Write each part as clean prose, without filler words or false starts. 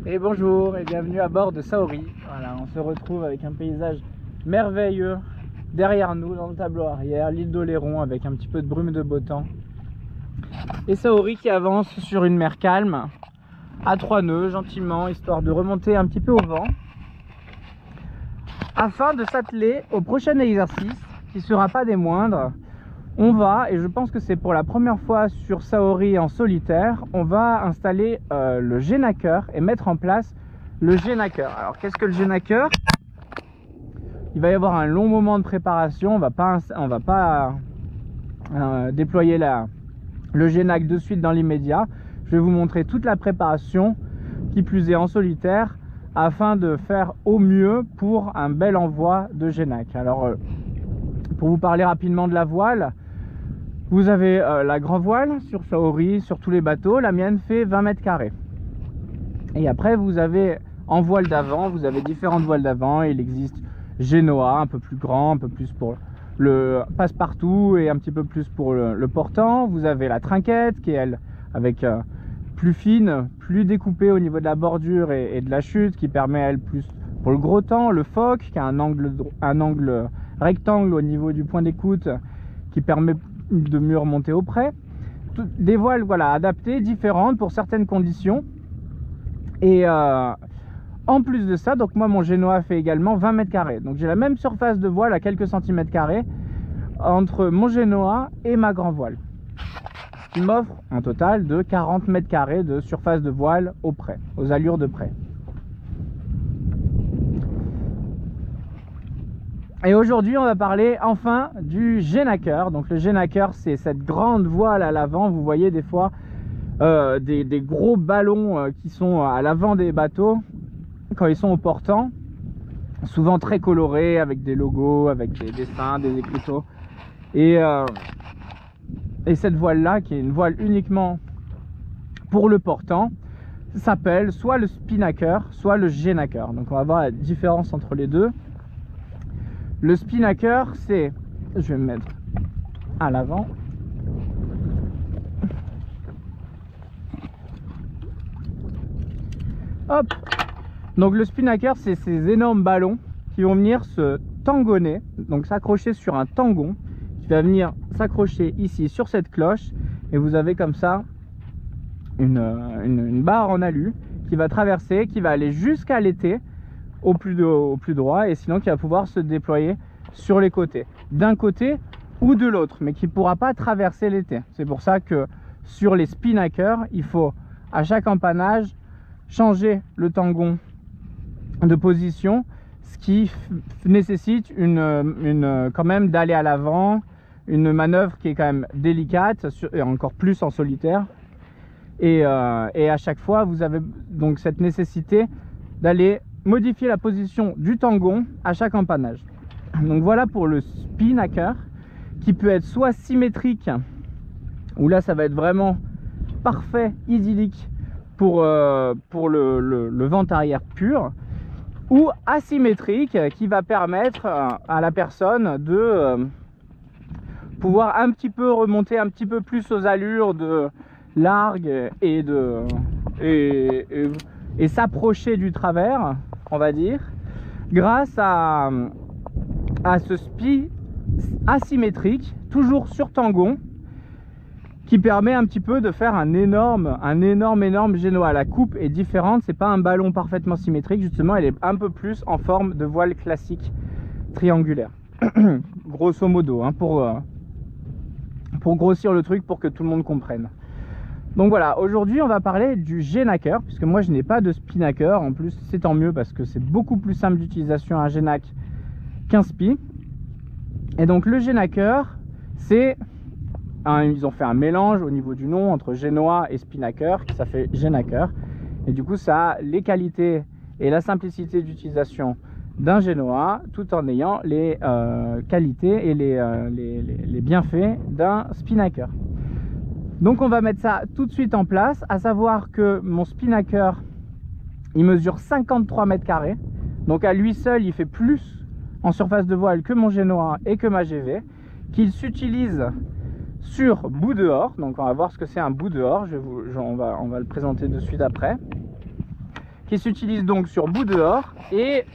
Et bonjour et bienvenue à bord de Saori. Voilà, on se retrouve avec un paysage merveilleux derrière nous dans le tableau arrière, l'île d'Oléron avec un petit peu de brume de beau temps. Et Saori qui avance sur une mer calme, à 3 nœuds, gentiment, histoire de remonter un petit peu au vent, afin de s'atteler au prochain exercice, qui ne sera pas des moindres. On va, et je pense que c'est pour la première fois sur Saori en solitaire, on va installer le génaqueur et mettre en place le génaqueur. Alors qu'est-ce que le génaqueur? Il va y avoir un long moment de préparation, on va pas déployer le génac de suite dans l'immédiat. Je vais vous montrer toute la préparation, qui plus est en solitaire, afin de faire au mieux pour un bel envoi de génac. Alors pour vous parler rapidement de la voile, vous avez la grand voile sur Saori, sur tous les bateaux. La mienne fait 20 mètres carrés. Et après vous avez en voile d'avant, vous avez différentes voiles d'avant. Il existe Genoa, un peu plus grand, un peu plus pour le passe-partout et un petit peu plus pour le portant. Vous avez la trinquette qui est elle avec plus fine, plus découpée au niveau de la bordure et de la chute, qui permet elle plus pour le gros temps. Le phoque qui a un angle rectangle au niveau du point d'écoute qui permet de mieux remonter au près. Des voiles voilà, adaptées, différentes pour certaines conditions. Et en plus de ça, donc moi mon Genoa fait également 20 mètres carrés. Donc j'ai la même surface de voile à quelques centimètres carrés entre mon Genoa et ma grand voile, ce qui m'offre un total de 40 mètres carrés de surface de voile au près, aux allures de près. Et aujourd'hui on va parler enfin du génaqueur. Donc le génaqueur, c'est cette grande voile à l'avant. Vous voyez des fois des gros ballons qui sont à l'avant des bateaux quand ils sont au portant, souvent très colorés avec des logos, avec des dessins, des écriteaux. Et cette voile là, qui est une voile uniquement pour le portant, s'appelle soit le spinnaker soit le génaqueur. Donc on va voir la différence entre les deux. Le spinnaker, c'est, je vais me mettre à l'avant. Hop. Donc le spinnaker, c'est ces énormes ballons qui vont venir se tangonner, donc s'accrocher sur un tangon qui va venir s'accrocher ici sur cette cloche, et vous avez comme ça une barre en alu qui va traverser, qui va aller jusqu'à l'été au plus droit, et sinon qui va pouvoir se déployer sur les côtés, d'un côté ou de l'autre, mais qui ne pourra pas traverser l'été. C'est pour ça que sur les spinnakers, il faut à chaque empannage changer le tangon de position, ce qui nécessite quand même d'aller à l'avant, une manœuvre qui est quand même délicate, et encore plus en solitaire. Et à chaque fois, vous avez donc cette nécessité d'aller modifier la position du tangon à chaque empannage. Donc voilà pour le spinnaker, qui peut être soit symétrique, où là ça va être vraiment parfait, idyllique pour le vent arrière pur, ou asymétrique, qui va permettre à la personne de pouvoir un petit peu remonter un petit peu plus aux allures de largue et s'approcher du travers, on va dire, grâce à ce spi asymétrique, toujours sur tangon, qui permet un petit peu de faire un énorme génois. La coupe est différente, c'est pas un ballon parfaitement symétrique, justement elle est un peu plus en forme de voile classique triangulaire. Grosso modo, hein, pour grossir le truc, pour que tout le monde comprenne. Donc voilà, aujourd'hui on va parler du génaqueur, puisque moi je n'ai pas de spinnaker. En plus c'est tant mieux, parce que c'est beaucoup plus simple d'utilisation un génac qu'un spi. Et donc le génaqueur, c'est ils ont fait un mélange au niveau du nom entre génois et spinnaker, ça fait génaqueur. Et du coup ça a les qualités et la simplicité d'utilisation d'un génois, tout en ayant les qualités et les bienfaits d'un spinnaker. Donc on va mettre ça tout de suite en place, à savoir que mon spinnaker, il mesure 53 mètres carrés. Donc à lui seul, il fait plus en surface de voile que mon Genoa et que ma GV, qu'il s'utilise sur bout dehors. Donc on va voir ce que c'est un bout dehors, on va le présenter de suite après. qui s'utilise donc sur bout dehors et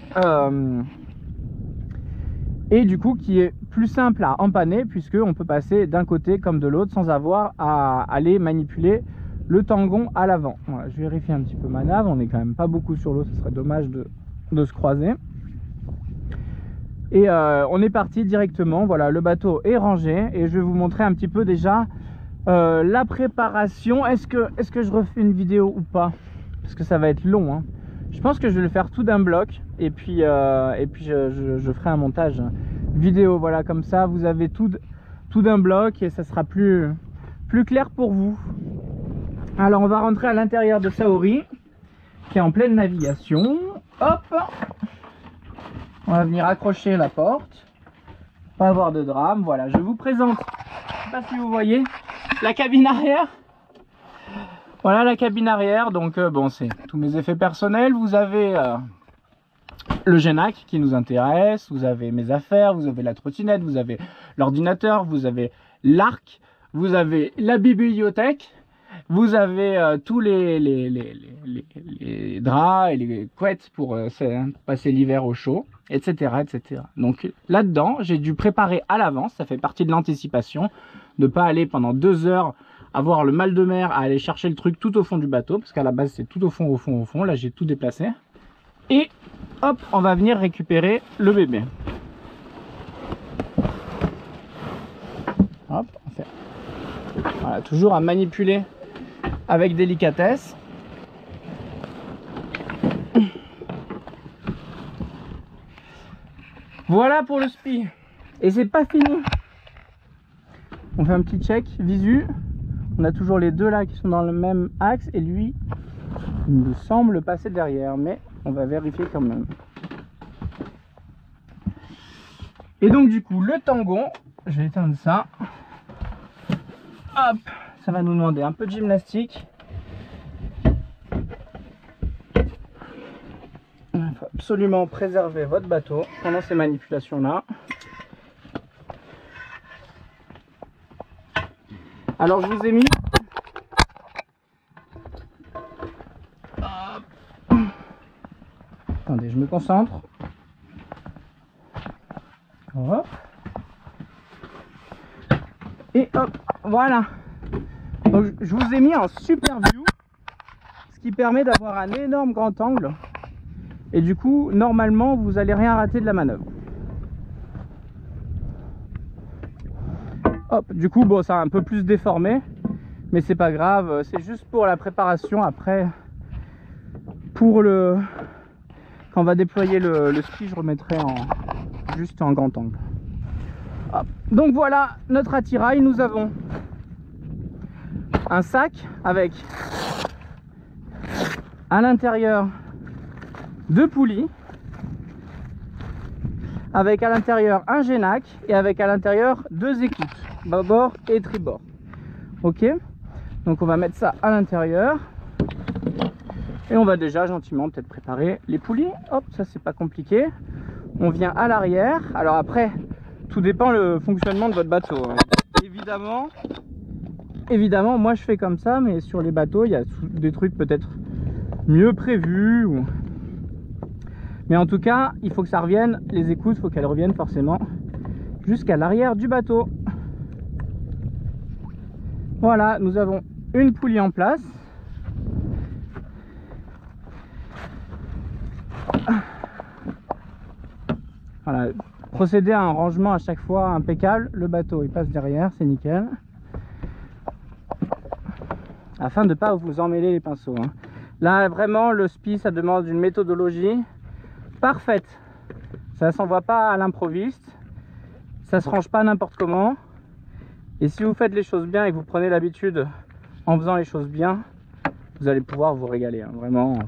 du coup qui est plus simple à empanner puisque on peut passer d'un côté comme de l'autre sans avoir à aller manipuler le tangon à l'avant. Voilà, je vérifie un petit peu ma nave, on est quand même pas beaucoup sur l'eau, ce serait dommage de se croiser. Et on est parti directement, voilà, le bateau est rangé et je vais vous montrer un petit peu déjà la préparation. Est-ce que je refais une vidéo ou pas? Parce que ça va être long, hein. Je pense que je vais le faire tout d'un bloc et puis je ferai un montage vidéo, voilà, comme ça vous avez tout d'un bloc et ça sera plus clair pour vous. Alors on va rentrer à l'intérieur de Saori qui est en pleine navigation. Hop, on va venir accrocher la porte, pas avoir de drame. Voilà, je vous présente, je sais pas si vous voyez la cabine arrière. Voilà la cabine arrière, donc bon, c'est tous mes effets personnels. Vous avez le Genac qui nous intéresse, vous avez mes affaires, vous avez la trottinette, vous avez l'ordinateur, vous avez l'arc, vous avez la bibliothèque, vous avez tous les draps et les couettes pour passer l'hiver au chaud, etc., etc. Donc là-dedans, j'ai dû préparer à l'avance, ça fait partie de l'anticipation, de ne pas aller pendant 2 heures avoir le mal de mer à aller chercher le truc tout au fond du bateau, parce qu'à la base c'est tout au fond, au fond, au fond. Là j'ai tout déplacé. Et hop, on va venir récupérer le bébé. Hop, on fait. Voilà, toujours à manipuler avec délicatesse. Voilà pour le spi. Et c'est pas fini. On fait un petit check visu. On a toujours les deux là qui sont dans le même axe et lui il me semble passer derrière, mais on va vérifier quand même. Et donc du coup le tangon, je vais éteindre ça. Hop, ça va nous demander un peu de gymnastique. Il faut absolument préserver votre bateau pendant ces manipulations là. Alors je vous ai mis attendez, je me concentre. Hop. Et hop, voilà. Donc je vous ai mis en super view, ce qui permet d'avoir un énorme grand angle. Et du coup, normalement, vous allez rien rater de la manœuvre. Hop, du coup, bon, ça a un peu plus déformé, mais c'est pas grave. C'est juste pour la préparation après. Pour le... Quand on va déployer le ski, je remettrai juste en grand angle. Hop. Donc voilà notre attirail. Nous avons un sac avec à l'intérieur 2 poulies, avec à l'intérieur un Genac et avec à l'intérieur 2 écoutes, bâbord et tribord. Ok, donc on va mettre ça à l'intérieur et on va déjà gentiment peut-être préparer les poulies. Hop, ça c'est pas compliqué. On vient à l'arrière. Alors après, tout dépend le fonctionnement de votre bateau. Évidemment, moi je fais comme ça, mais sur les bateaux, il y a des trucs peut-être mieux prévus. Mais en tout cas, il faut que ça revienne, les écoutes, il faut qu'elles reviennent forcément jusqu'à l'arrière du bateau. Voilà, nous avons une poulie en place. Voilà, procéder à un rangement à chaque fois impeccable. Le bateau il passe derrière, c'est nickel. Afin de ne pas vous emmêler les pinceaux, hein. Là vraiment le spi ça demande une méthodologie parfaite. Ça s'envoie pas à l'improviste, ça se range pas n'importe comment. Et si vous faites les choses bien et que vous prenez l'habitude en faisant les choses bien, vous allez pouvoir vous régaler, hein. Vraiment.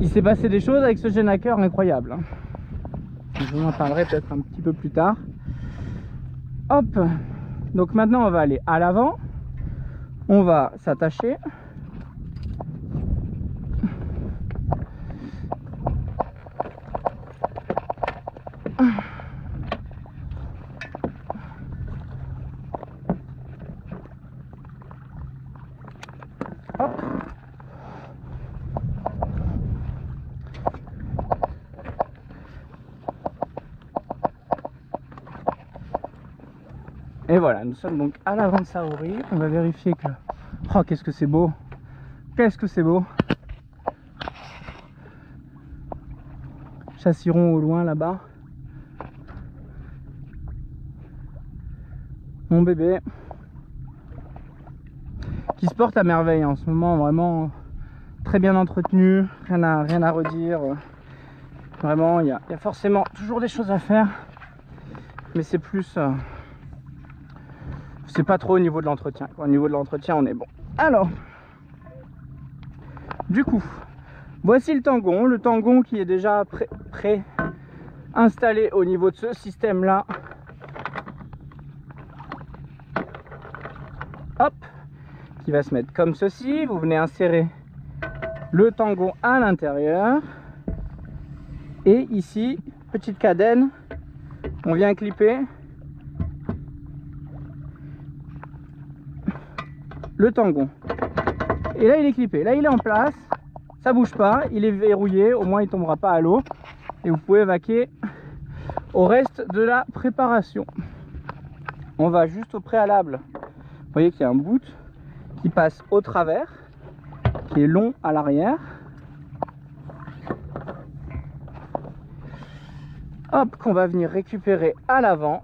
Il s'est passé des choses avec ce Genaker incroyable, hein. Je vous en parlerai peut-être un petit peu plus tard. Hop, donc maintenant on va aller à l'avant, on va s'attacher. Hop. Et voilà, nous sommes donc à l'avant de Saori. On va vérifier que... Oh, qu'est-ce que c'est beau! Qu'est-ce que c'est beau! Chassiron au loin là-bas. Mon bébé. Qui se porte à merveille en ce moment, vraiment très bien entretenu. Rien à redire. Vraiment, il y a forcément toujours des choses à faire. Mais c'est plus... c'est pas trop au niveau de l'entretien. Au niveau de l'entretien, on est bon. Alors, du coup, voici le tangon qui est déjà prêt installé au niveau de ce système là. Hop, qui va se mettre comme ceci. Vous venez insérer le tangon à l'intérieur et ici, petite cadène, on vient clipper le tangon. Et là il est clippé, là il est en place, ça bouge pas, il est verrouillé, au moins il tombera pas à l'eau et vous pouvez vaquer au reste de la préparation. On va juste au préalable. Vous voyez qu'il y a un bout qui passe au travers, qui est long à l'arrière. Hop, qu'on va venir récupérer à l'avant.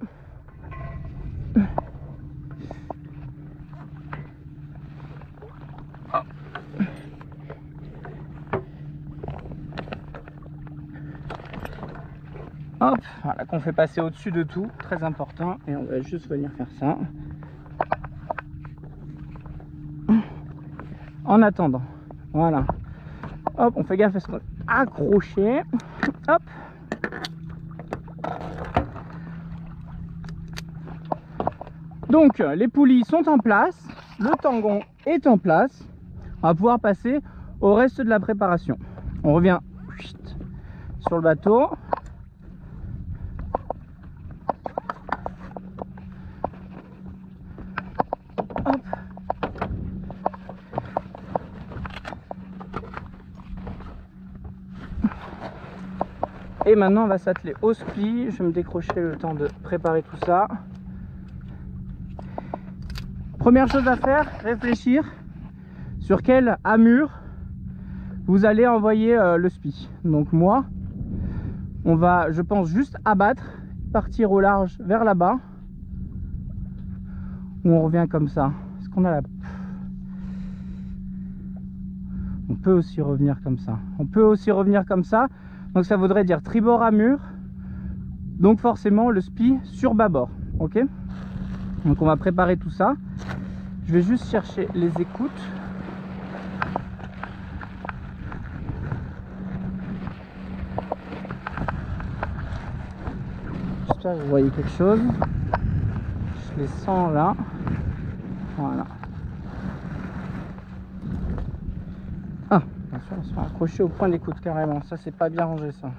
Hop, voilà, qu'on fait passer au-dessus de tout, très important, et on va juste venir faire ça. En attendant, voilà. Hop, on fait gaffe à ce qu'on est accroché. Hop. Donc, les poulies sont en place, le tangon est en place. On va pouvoir passer au reste de la préparation. On revient sur le bateau. Hop. Et maintenant on va s'atteler au spi. Je vais me décrocher le temps de préparer tout ça. Première chose à faire, réfléchir sur quelle amure vous allez envoyer le spi. Donc moi, on va, je pense, juste abattre, partir au large vers là-bas. Ou on revient comme ça. Est-ce qu'on a la... On peut aussi revenir comme ça. On peut aussi revenir comme ça. Donc ça voudrait dire tribord amure. Donc forcément le spi sur bâbord. Ok. Donc on va préparer tout ça. Je vais juste chercher les écoutes. J'espère que vous voyez quelque chose. Je les sens là. Voilà. Ah, bien sûr, ils sont accrochés au point d'écoute carrément. Ça, c'est pas bien rangé ça.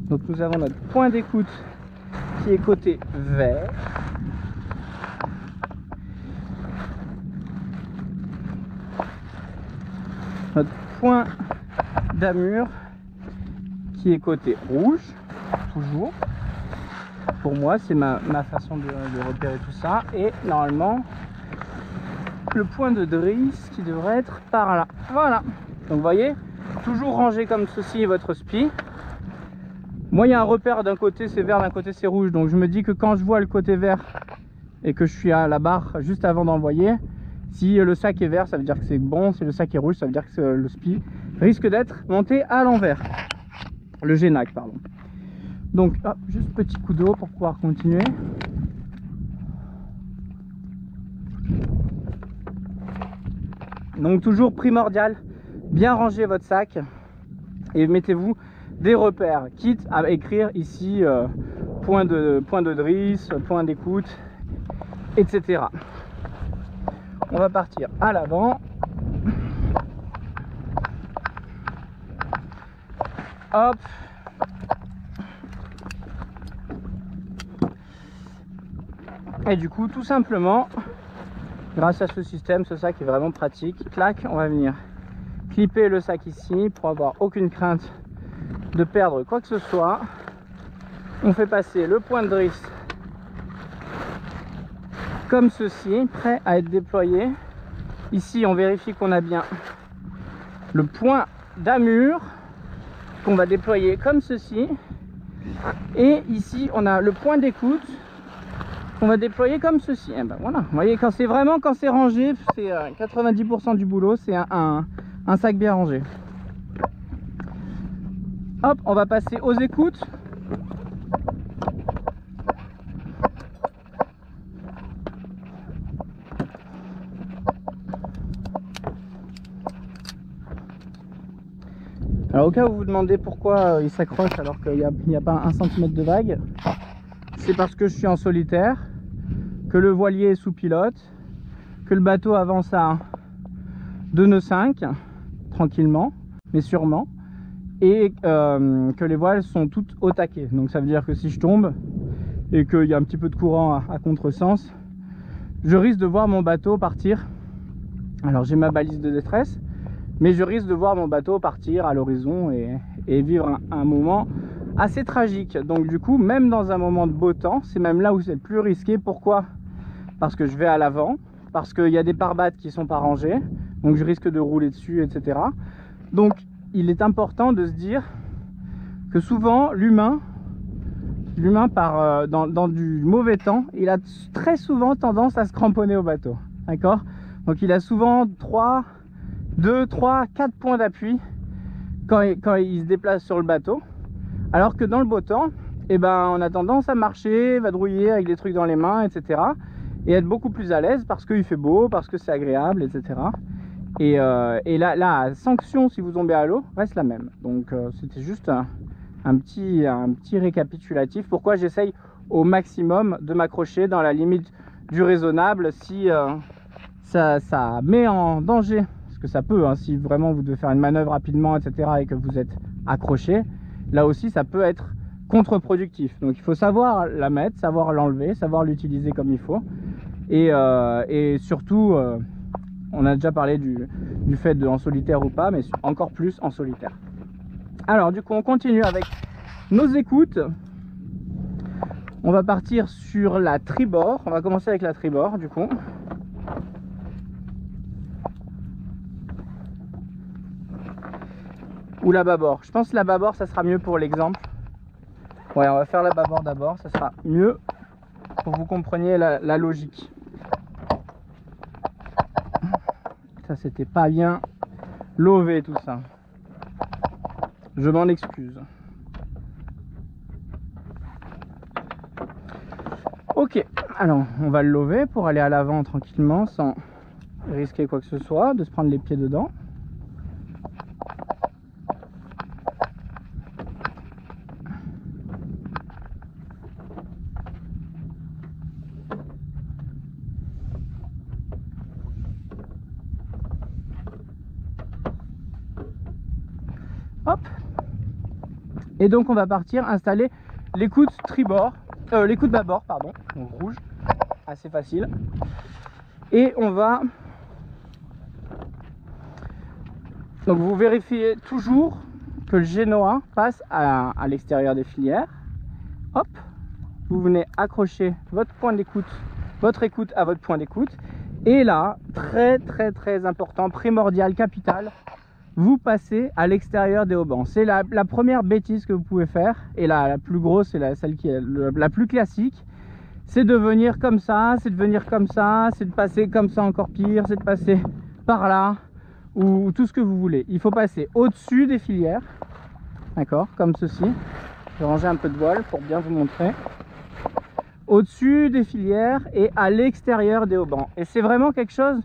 Donc nous avons notre point d'écoute qui est côté vert. Notre point d'amure qui est côté rouge, toujours. Pour moi, c'est ma façon de repérer tout ça. Et normalement, le point de drisse qui devrait être par là. Voilà. Donc vous voyez, toujours rangé comme ceci votre spi. Moi, il y a un repère, d'un côté c'est vert, d'un côté c'est rouge. Donc je me dis que quand je vois le côté vert et que je suis à la barre juste avant d'envoyer, si le sac est vert, ça veut dire que c'est bon. Si le sac est rouge, ça veut dire que le spi risque d'être monté à l'envers. Le génac, pardon. Donc, hop, juste petit coup d'eau pour pouvoir continuer. Donc toujours primordial, bien ranger votre sac et mettez-vous des repères, quitte à écrire ici point de drisse, point d'écoute, etc. On va partir à l'avant. Hop. Et du coup, tout simplement, grâce à ce système, ce sac est vraiment pratique. Clac, on va venir clipper le sac ici pour avoir aucune crainte de perdre quoi que ce soit. On fait passer le point de drisse comme ceci, prêt à être déployé. Ici, on vérifie qu'on a bien le point d'amure qu'on va déployer comme ceci. Et ici, on a le point d'écoute qu'on va déployer comme ceci. Et ben voilà, vous voyez, quand c'est rangé, c'est 90% du boulot, c'est un sac bien rangé. Hop, on va passer aux écoutes. Alors au cas où vous vous demandez pourquoi il s'accroche alors qu'il n'y a pas 1 cm de vague, c'est parce que je suis en solitaire, que le voilier est sous pilote, que le bateau avance à 2 nœuds 5 tranquillement mais sûrement, et que les voiles sont toutes au taquet. Donc ça veut dire que si je tombe et qu'il y a un petit peu de courant à contresens, je risque de voir mon bateau partir. Alors j'ai ma balise de détresse, mais je risque de voir mon bateau partir à l'horizon et vivre un moment assez tragique. Donc du coup, même dans un moment de beau temps, c'est même là où c'est le plus risqué. Pourquoi? Parce que je vais à l'avant, parce qu'il y a des pare-battes qui sont pas rangés, donc je risque de rouler dessus, etc. Donc il est important de se dire que souvent l'humain dans du mauvais temps, il a très souvent tendance à se cramponner au bateau, d'accord? Donc il a souvent 2, 3, 4 points d'appui quand il se déplace sur le bateau, alors que dans le beau temps, eh ben, on a tendance à marcher, vadrouiller avec des trucs dans les mains, etc. et être beaucoup plus à l'aise parce qu'il fait beau, parce que c'est agréable, etc. Et la sanction si vous tombez à l'eau reste la même. Donc c'était juste un petit récapitulatif. Pourquoi j'essaye au maximum de m'accrocher dans la limite du raisonnable si ça met en danger, parce que ça peut, hein, si vraiment vous devez faire une manœuvre rapidement, etc. et que vous êtes accroché, là aussi ça peut être contre-productif. Donc il faut savoir la mettre, savoir l'enlever, savoir l'utiliser comme il faut. Et surtout, on a déjà parlé du fait de en solitaire ou pas, mais encore plus en solitaire. Alors du coup on continue avec nos écoutes. On va partir sur la tribord. On va commencer avec la tribord du coup. Ou la bâbord. Je pense que la bâbord ça sera mieux pour l'exemple. Ouais, on va faire la bâbord d'abord, ça sera mieux pour que vous compreniez la logique. Ça c'était pas bien lové tout ça. Je m'en excuse. Ok, alors on va le lever pour aller à l'avant tranquillement sans risquer quoi que ce soit, de se prendre les pieds dedans. Hop. Et donc on va partir installer l'écoute tribord, l'écoute bâbord, pardon, donc rouge, assez facile. Et on va, donc vous vérifiez toujours que le génois passe à l'extérieur des filières. Hop, vous venez accrocher votre point d'écoute, votre écoute à votre point d'écoute. Et là, très important, primordial, capital, vous passez à l'extérieur des haubans. C'est la première bêtise que vous pouvez faire, et la plus grosse, c'est celle qui est la plus classique, c'est de venir comme ça, c'est de venir comme ça, c'est de passer comme ça, encore pire, c'est de passer par là, ou tout ce que vous voulez. Il faut passer au-dessus des filières, d'accord, comme ceci. Je vais ranger un peu de voile pour bien vous montrer. Au-dessus des filières et à l'extérieur des haubans. Et c'est vraiment quelque chose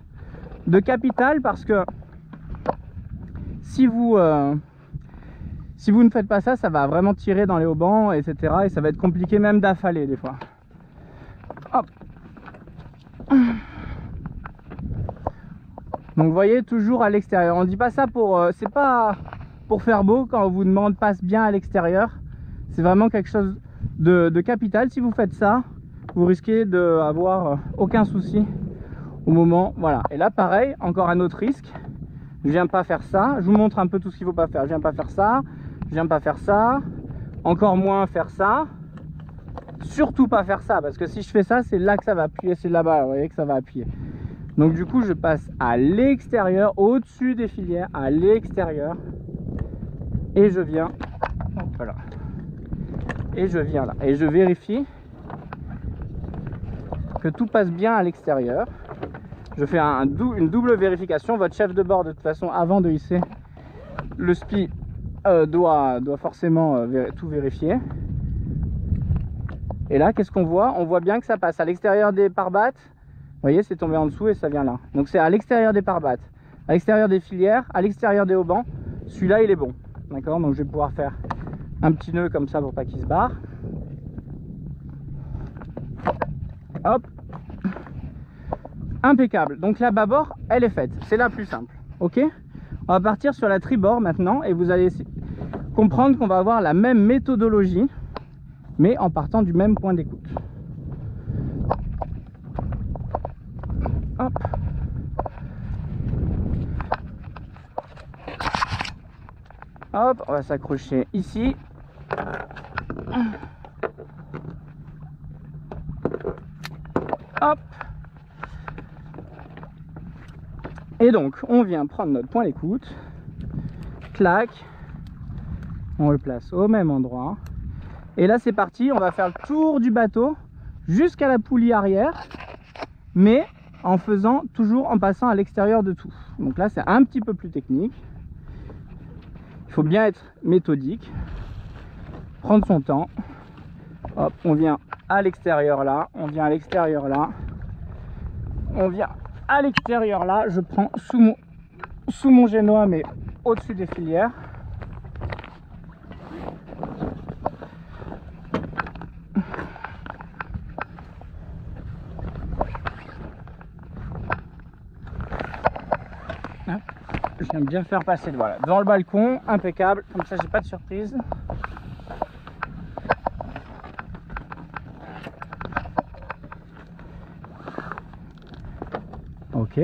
de capital, parce que si vous ne faites pas ça, ça va vraiment tirer dans les haubans, etc. Et ça va être compliqué même d'affaler des fois. Hop. Donc vous voyez, toujours à l'extérieur. On dit pas ça pour... c'est pas pour faire beau quand on vous demande passe bien à l'extérieur. C'est vraiment quelque chose de capital. Si vous faites ça, vous risquez d'avoir aucun souci au moment. Voilà. Et là pareil, encore un autre risque. Je viens pas faire ça, je vous montre un peu tout ce qu'il faut pas faire. Je viens pas faire ça, je viens pas faire ça, encore moins faire ça. surtout pas faire ça, parce que si je fais ça, c'est là que ça va appuyer, c'est là-bas, vous voyez que ça va appuyer. Donc du coup, je passe à l'extérieur, au-dessus des filières, à l'extérieur, et je viens, voilà, et je viens là, et je vérifie que tout passe bien à l'extérieur. Je fais une double vérification. Votre chef de bord, de toute façon, avant de hisser le spi, doit forcément tout vérifier. Et là, qu'est-ce qu'on voit? On voit bien que ça passe à l'extérieur des pare-battes. Vous voyez, c'est tombé en dessous et ça vient là. Donc c'est à l'extérieur des pare-battes, à l'extérieur des filières, à l'extérieur des haubans. Celui-là, il est bon. D'accord? Donc je vais pouvoir faire un petit nœud comme ça pour pas qu'il se barre. Hop. Impeccable. Donc la bâbord, elle est faite. C'est la plus simple. Ok? On va partir sur la tribord maintenant et vous allez comprendre qu'on va avoir la même méthodologie, mais en partant du même point d'écoute. Hop. Hop, on va s'accrocher ici. Hop. Et donc, on vient prendre notre point d'écoute. Clac. On le place au même endroit. Et là, c'est parti. On va faire le tour du bateau jusqu'à la poulie arrière, mais en faisant toujours en passant à l'extérieur de tout. Donc là, c'est un petit peu plus technique. Il faut bien être méthodique, prendre son temps. Hop, on vient à l'extérieur là, on vient à l'extérieur là, on vient à l'extérieur là. Je prends sous mon génois, mais au-dessus des filières. J'aime bien faire passer voilà, devant le balcon, impeccable, comme ça j'ai pas de surprise. Ok.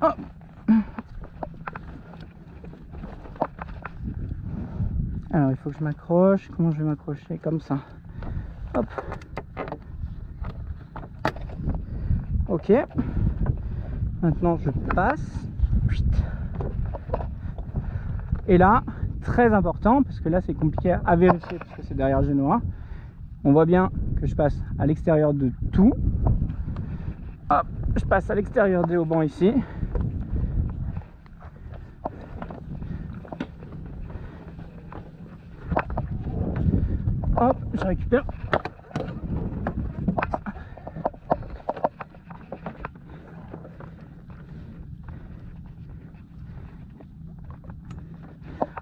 Hop. Alors il faut que je m'accroche. Comment je vais m'accrocher? Comme ça. Hop. Ok. Maintenant je passe. Et là, très important, parce que là c'est compliqué à vérifier parce que c'est derrière le génois. On voit bien que je passe à l'extérieur de tout. Hop, je passe à l'extérieur des haubans ici. Hop, je récupère.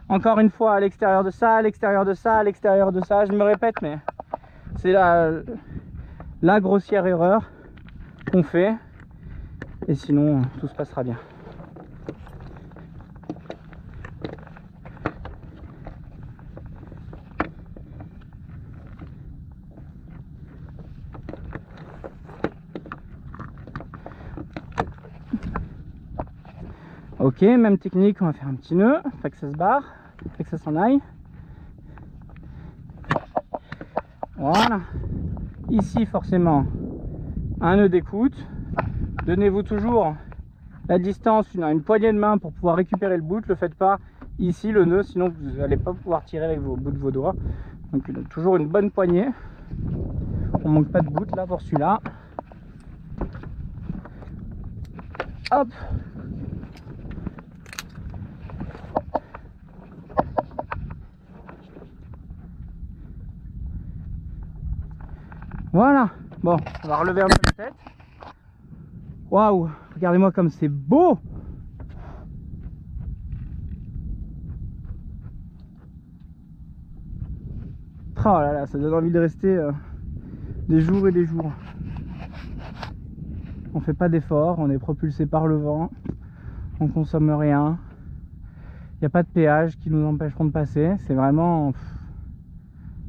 Encore une fois, à l'extérieur de ça, à l'extérieur de ça, à l'extérieur de ça. Je me répète, mais c'est la grossière erreur qu'on fait. Et sinon, tout se passera bien. Ok, même technique, on va faire un petit nœud, fait que ça se barre, fait que ça s'en aille. Voilà. Ici, forcément, un nœud d'écoute. Donnez-vous toujours la distance, une poignée de main pour pouvoir récupérer le bout. Ne le faites pas ici, le nœud, sinon vous n'allez pas pouvoir tirer avec vos bouts de vos doigts. Donc toujours une bonne poignée. On manque pas de bout là pour celui-là. Hop. Voilà. Bon, on va relever un peu la tête. Waouh, regardez-moi comme c'est beau. Oh là là, ça donne envie de rester des jours et des jours. On fait pas d'effort, on est propulsé par le vent, on consomme rien. Il n'y a pas de péage qui nous empêcheront de passer. C'est vraiment...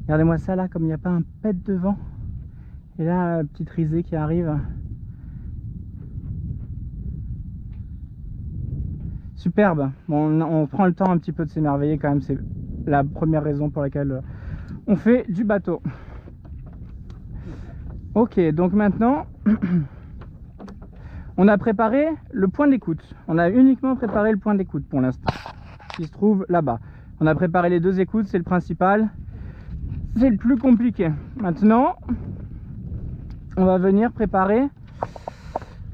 Regardez-moi ça là, comme il n'y a pas un pet de vent. Et là, la petite risée qui arrive. Superbe. Bon, on prend le temps un petit peu de s'émerveiller quand même, c'est la première raison pour laquelle on fait du bateau. Ok, donc maintenant on a préparé le point d'écoute. On a uniquement préparé le point d'écoute pour l'instant, qui se trouve là-bas. On a préparé les 2 écoutes, c'est le principal. C'est le plus compliqué. Maintenant, on va venir préparer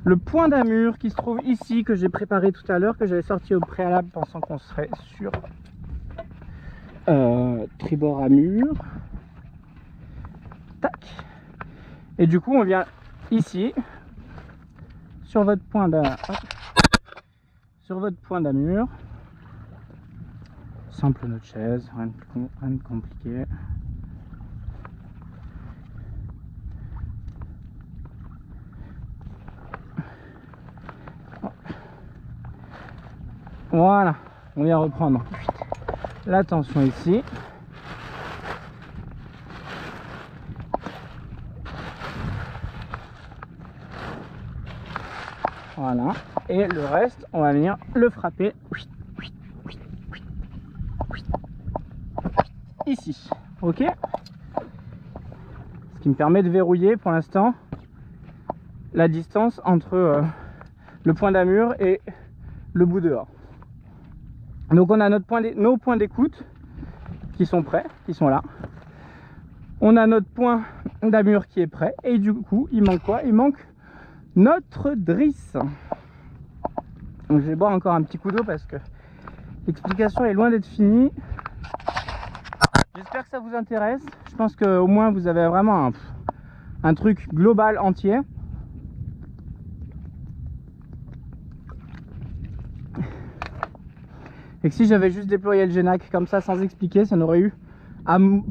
le point d'amure qui se trouve ici, que j'ai préparé tout à l'heure, que j'avais sorti au préalable pensant qu'on serait sur tribord amure. Tac. Et du coup, on vient ici sur votre point d'amure. Simple nœud de chaise, rien de compliqué. Voilà, on vient reprendre la tension ici. Voilà, et le reste, on va venir le frapper ici. Ok, ce qui me permet de verrouiller pour l'instant la distance entre le point d'amure et le bout dehors. Donc on a nos points d'écoute qui sont prêts, qui sont là. On a notre point d'amure qui est prêt, et du coup il manque quoi? Il manque notre drisse. Donc je vais boire encore un petit coup d'eau parce que l'explication est loin d'être finie. J'espère que ça vous intéresse. Je pense qu'au moins vous avez vraiment un truc global entier. Et que si j'avais juste déployé le Genac comme ça sans expliquer, ça n'aurait eu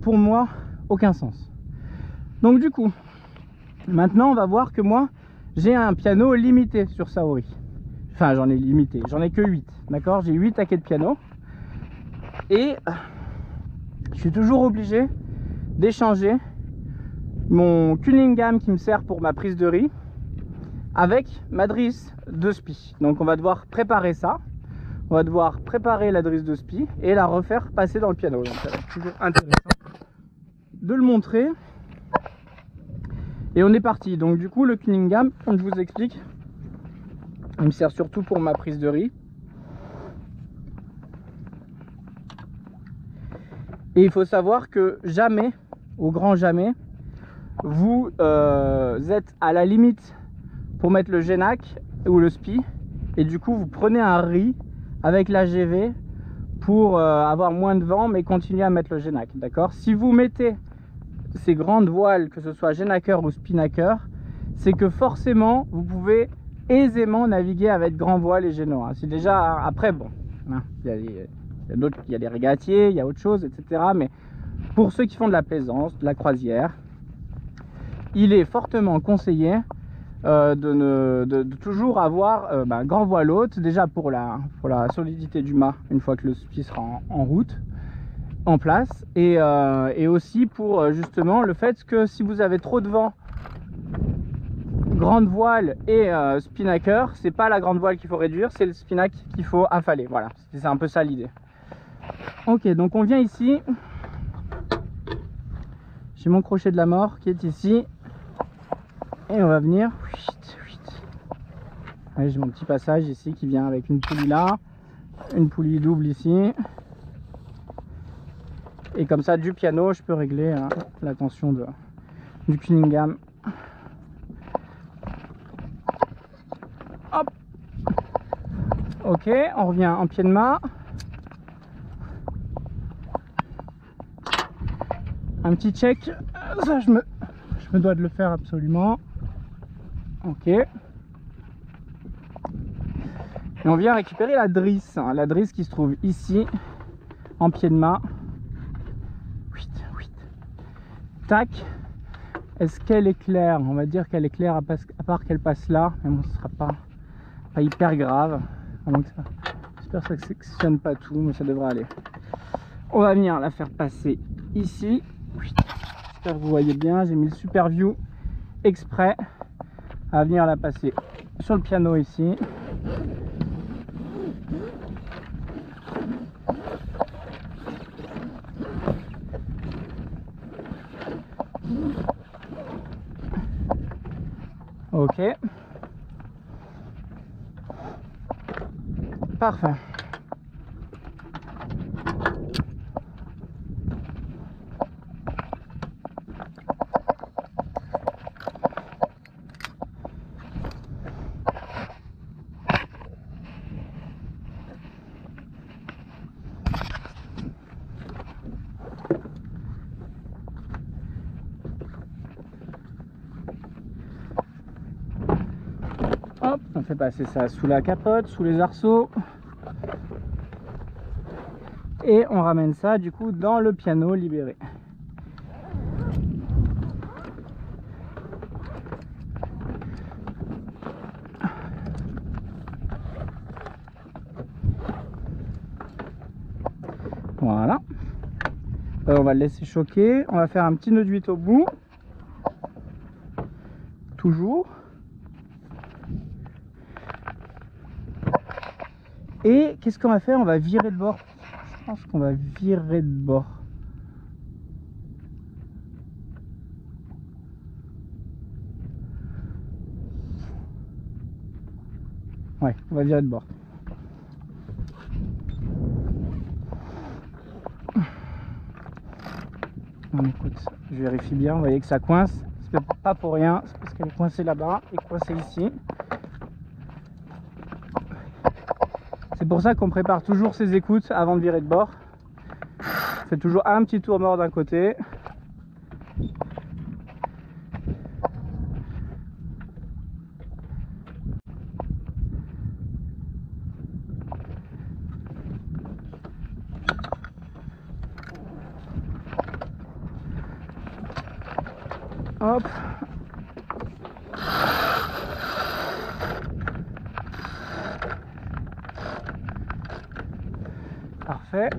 pour moi aucun sens. Donc du coup, maintenant on va voir que moi j'ai un piano limité sur Saori. Enfin j'en ai limité, j'en ai que 8, d'accord? J'ai 8 taquets de piano. Et je suis toujours obligé d'échanger mon Cunningham qui me sert pour ma prise de riz avec ma drisse de spi. Donc on va devoir préparer ça. On va devoir préparer la drisse de spi et la refaire passer dans le piano. Donc ça va être toujours intéressant de le montrer. Et on est parti. Donc du coup le Cunningham, comme je vous explique, il me sert surtout pour ma prise de riz. Et il faut savoir que jamais, au grand jamais, vous êtes à la limite pour mettre le Genac ou le spi. Et du coup vous prenez un riz avec la GV pour avoir moins de vent mais continuer à mettre le Genac, d'accord? Si vous mettez ces grandes voiles, que ce soit Genaker ou spinnaker, c'est que forcément vous pouvez aisément naviguer avec grand voile et génois. C'est déjà après bon, hein, il y a des régatiers, il y a autre chose, etc. Mais pour ceux qui font de la plaisance, de la croisière, il est fortement conseillé de toujours avoir grand voile haute, déjà pour la solidité du mât une fois que le spi sera en route, en place, et aussi pour justement le fait que si vous avez trop de vent, grande voile et spinnaker, c'est pas la grande voile qu'il faut réduire, c'est le spinnac qu'il faut affaler. Voilà, c'est un peu ça l'idée. Ok, donc on vient ici, j'ai mon crochet de la mort qui est ici, et on va venir. J'ai mon petit passage ici qui vient avec une poulie là, une poulie double ici, et comme ça du piano je peux régler la tension du Cunningham. Hop. Ok, on revient en pied de mât. Un petit check, ça je me dois de le faire absolument. Ok. Et on vient récupérer la drisse qui se trouve ici, en pied de mât. Tac. Est-ce qu'elle est claire? On va dire qu'elle est claire, à part qu'elle passe là. Mais bon, ce sera pas hyper grave. J'espère que ça ne sectionne pas tout, mais ça devrait aller. On va venir la faire passer ici. J'espère que vous voyez bien. J'ai mis le Super View exprès à venir la passer sur le piano ici. Ok. Parfait. Hop, on fait passer ça sous la capote, sous les arceaux. Et on ramène ça du coup dans le piano libéré. Voilà. On va le laisser choquer. On va faire un petit nœud de 8 au bout. Toujours. Et qu'est-ce qu'on va faire? On va virer de bord. Je pense qu'on va virer de bord. Ouais, on va virer de bord. On écoute, je vérifie bien, vous voyez que ça coince. C'est pas pour rien, c'est parce qu'elle est coincée là-bas et coincée ici. C'est pour ça qu'on prépare toujours ses écoutes avant de virer de bord. On fait toujours un petit tour mort d'un côté. Hop. Parfait.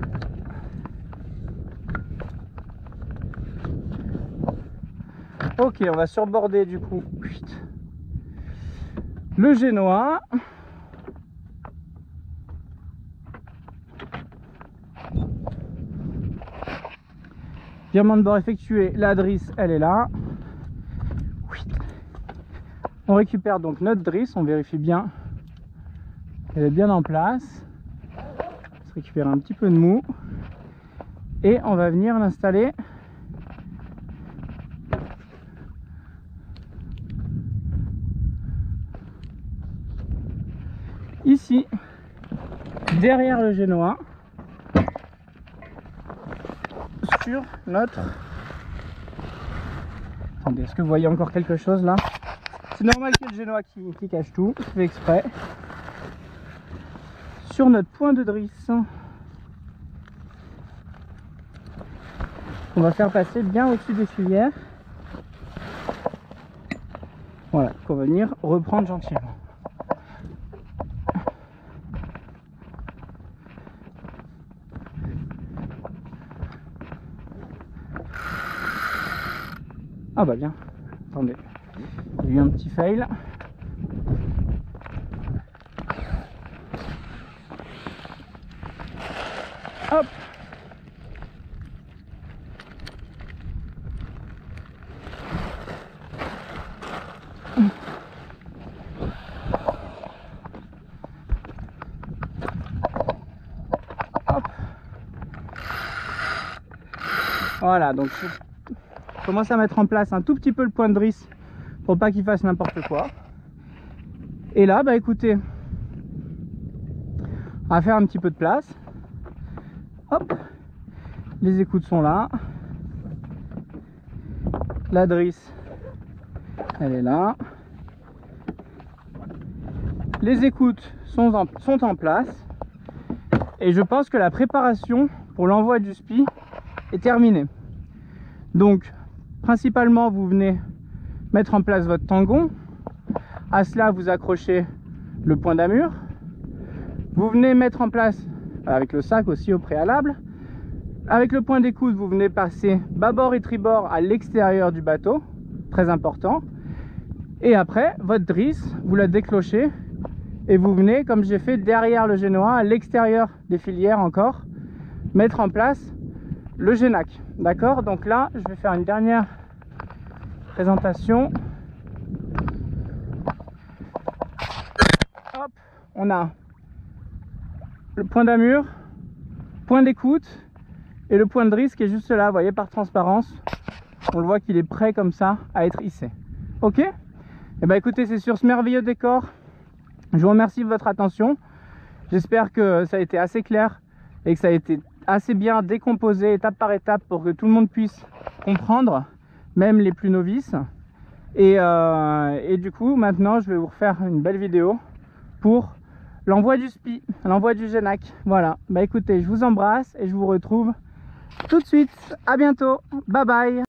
Ok, on va surborder du coup le génois. Virement de bord effectué, la drisse elle est là. On récupère donc notre drisse, on vérifie bien qu'elle est bien en place. On se récupère un petit peu de mou et on va venir l'installer ici, derrière le génois, sur notre... Attendez, est-ce que vous voyez encore quelque chose là? C'est normal qu'il y ait le génois qui cache tout, je fais exprès. Sur notre point de drisse, on va faire passer bien au-dessus des filières. Voilà, qu'on va venir reprendre gentiment. Ah bah bien, attendez, il y a eu un petit fail. Hop. Hop. Voilà, donc je commence à mettre en place un tout petit peu le point de drisse pour pas qu'il fasse n'importe quoi. Et là, bah écoutez, on va faire un petit peu de place. Hop, les écoutes sont là. La drisse, elle est là. Les écoutes sont en place. Et je pense que la préparation pour l'envoi du SPI est terminée. Donc, principalement, vous venez mettre en place votre tangon. À cela, vous accrochez le point d'amure. Vous venez mettre en place, avec le sac aussi au préalable, avec le point d'écoute, vous venez passer bâbord et tribord à l'extérieur du bateau, très important. Et après, votre drisse, vous la déclochez et vous venez, comme j'ai fait derrière le génois, à l'extérieur des filières encore, mettre en place le génac. D'accord? Donc là, je vais faire une dernière présentation. Hop, on a le point d'amure, point d'écoute et le point de drisse qui est juste là, vous voyez, par transparence. On le voit qu'il est prêt comme ça à être hissé. Ok? Et bah écoutez, c'est sur ce merveilleux décor. Je vous remercie de votre attention. J'espère que ça a été assez clair et que ça a été assez bien décomposé étape par étape pour que tout le monde puisse comprendre, même les plus novices. Et du coup, maintenant, je vais vous refaire une belle vidéo pour l'envoi du SPI, l'envoi du Genac. Voilà, bah écoutez, je vous embrasse et je vous retrouve tout de suite. À bientôt, bye bye.